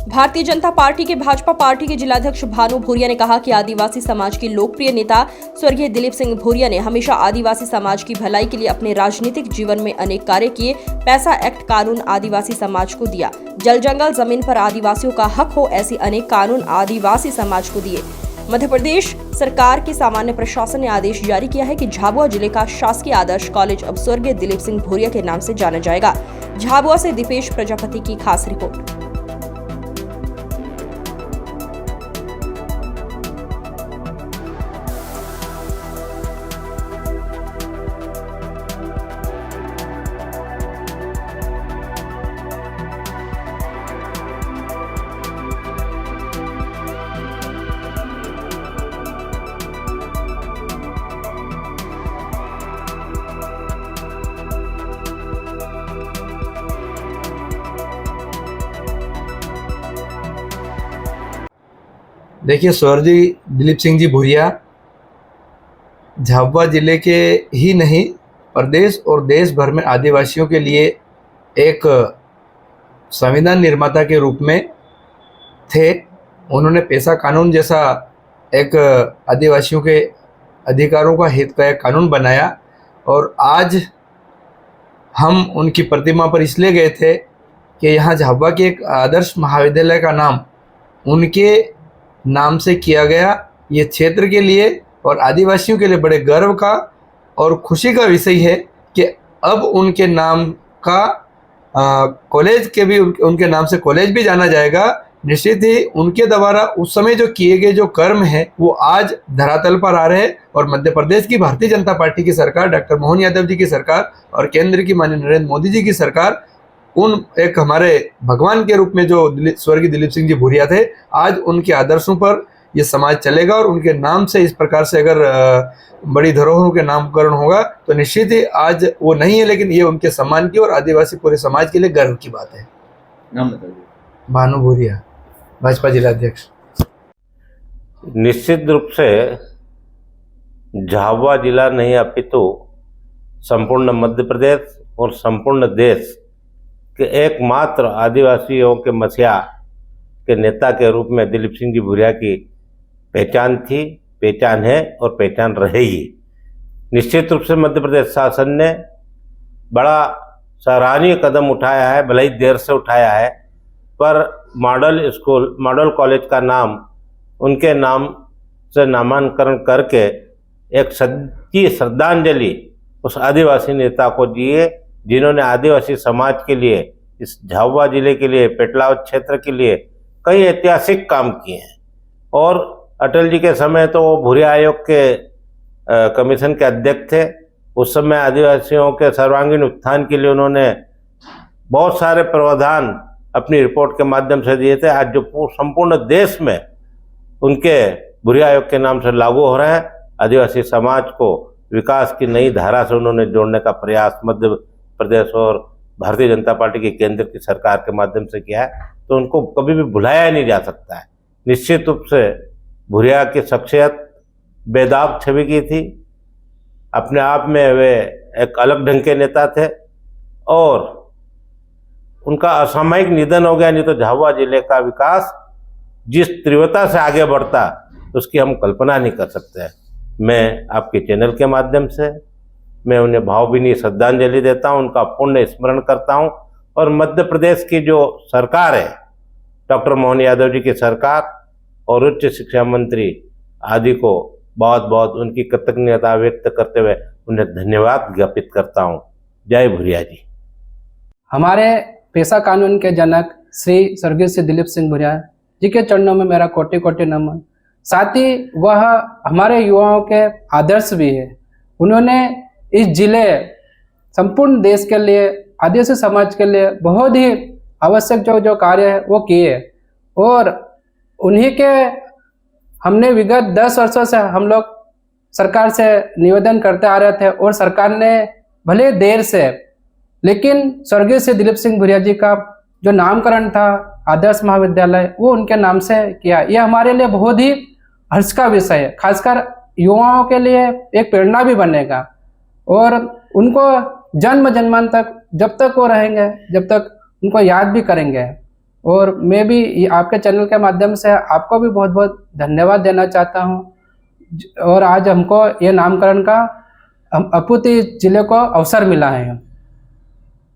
Bharatiya Janata party के Bhajpa party के जिलाध्यक्ष भानु भूरिया ने कहा कि आदिवासी समाज के लोकप्रिय नेता स्वर्गीय दिलीप सिंह भूरिया ने हमेशा आदिवासी समाज की भलाई के लिए अपने राजनीतिक जीवन में अनेक कार्य किए। पैसा एक्ट कानून आदिवासी समाज को दिया। जल जंगल जमीन पर आदिवासियों का हक हो, ऐसी अनेक कानून आदिवासी समाज को दिए। मध्य प्रदेश सरकार के सामान्य प्रशासन ने आदेश जारी किया है कि झाबुआ जिले का शासकीय आदर्श कॉलेज अब स्वर्गीय दिलीप सिंह भूरिया के नाम से जाना जाएगा। झाबुआ से दीपेश प्रजापति की खास रिपोर्ट। देखिए, स्वर्गीय दिलीप सिंह जी भूरिया झाबुआ जिले के ही नहीं, प्रदेश और देश भर में आदिवासियों के लिए एक संविधान निर्माता के रूप में थे। उन्होंने पेशा कानून जैसा एक आदिवासियों के अधिकारों का हित का एक कानून बनाया और आज हम उनकी प्रतिमा पर इसलिए गए थे कि यहाँ झाबुआ के एक आदर्श महाविद्यालय का नाम उनके नाम से किया गया। ये क्षेत्र के लिए और आदिवासियों के लिए बड़े गर्व का और खुशी का विषय है कि अब उनके नाम का कॉलेज के भी उनके नाम से कॉलेज भी जाना जाएगा। निश्चित ही उनके द्वारा उस समय जो किए गए जो कर्म हैं वो आज धरातल पर आ रहे हैं और मध्य प्रदेश की भारतीय जनता पार्टी की सरकार, डॉक्टर मोहन यादव जी की सरकार और केंद्र की माननीय नरेंद्र मोदी जी की सरकार, उन एक हमारे भगवान के रूप में जो स्वर्गीय दिलीप सिंह जी भूरिया थे, आज उनके आदर्शों पर ये समाज चलेगा और उनके नाम से इस प्रकार से अगर बड़ी धरोहरों के नामकरण होगा तो निश्चित ही आज वो नहीं है, लेकिन ये उनके सम्मान की और आदिवासी पूरे समाज के लिए गर्व की बात है। नाम बताइए। भानु भूरिया, भाजपा जिलाध्यक्ष। निश्चित रूप से झाबुआ जिला नहीं अपितु संपूर्ण मध्य प्रदेश और संपूर्ण देश के एकमात्र आदिवासियों के मसीहा के नेता के रूप में दिलीप सिंह जी भूरिया की पहचान थी, पहचान है और पहचान रहेगी। निश्चित रूप से मध्य प्रदेश शासन ने बड़ा सराहनीय कदम उठाया है, भले ही देर से उठाया है, पर मॉडल कॉलेज का नाम उनके नाम से नामांकन करके एक सच्ची श्रद्धांजलि उस आदिवासी नेता को दिए जिन्होंने आदिवासी समाज के लिए, इस झाबुआ जिले के लिए, पेटलाद क्षेत्र के लिए कई ऐतिहासिक काम किए हैं। और अटल जी के समय तो वो भूरिया आयोग के कमीशन के अध्यक्ष थे। उस समय आदिवासियों के सर्वांगीण उत्थान के लिए उन्होंने बहुत सारे प्रावधान अपनी रिपोर्ट के माध्यम से दिए थे। आज जो संपूर्ण देश में उनके भूरिया आयोग के नाम से लागू हो रहे हैं, आदिवासी समाज को विकास की नई धारा से उन्होंने जोड़ने का प्रयास मध्य प्रदेश और भारतीय जनता पार्टी की केंद्र की सरकार के माध्यम से किया है, तो उनको कभी भी भुलाया नहीं जा सकता है। निश्चित रूप से भूरिया की शख्सियत बेदाग छवि की थी, अपने आप में वे एक अलग ढंग के नेता थे और उनका असामयिक निधन हो गया, नहीं तो झाबुआ जिले का विकास जिस तीव्रता से आगे बढ़ता उसकी हम कल्पना नहीं कर सकते। मैं आपके चैनल के माध्यम से मैं उन्हें भावभीनी श्रद्धांजलि देता हूं, उनका पुण्य स्मरण करता हूं और मध्य प्रदेश की जो सरकार है, डॉक्टर मोहन यादव जी की सरकार और उच्च शिक्षा मंत्री आदि को बहुत बहुत उनकी कृतज्ञता व्यक्त करते हुए उन्हें धन्यवाद ज्ञापित करता हूं। जय भूरिया जी। हमारे पेशा कानून के जनक श्री स्वर्गीय श्री दिलीप सिंह भूरिया जी के चरणों में मेरा कोटि कोटि नमन। साथ ही वह हमारे युवाओं के आदर्श भी है। उन्होंने इस जिले, संपूर्ण देश के लिए, आदिवासी समाज के लिए बहुत ही आवश्यक जो कार्य है वो किए और उन्हीं के हमने विगत 10 वर्षों से हम लोग सरकार से निवेदन करते आ रहे थे और सरकार ने भले देर से, लेकिन स्वर्गीय श्री दिलीप सिंह भूरिया जी का जो नामकरण था आदर्श महाविद्यालय वो उनके नाम से किया। यह हमारे लिए बहुत ही हर्ष का विषय है, खासकर युवाओं के लिए एक प्रेरणा भी बनेगा और उनको जन्म जन्मांतर तक जब तक वो रहेंगे, जब तक उनको याद भी करेंगे। और मैं भी आपके चैनल के माध्यम से आपको भी बहुत बहुत धन्यवाद देना चाहता हूँ। और आज हमको ये नामकरण का अपूर्ति जिले को अवसर मिला है।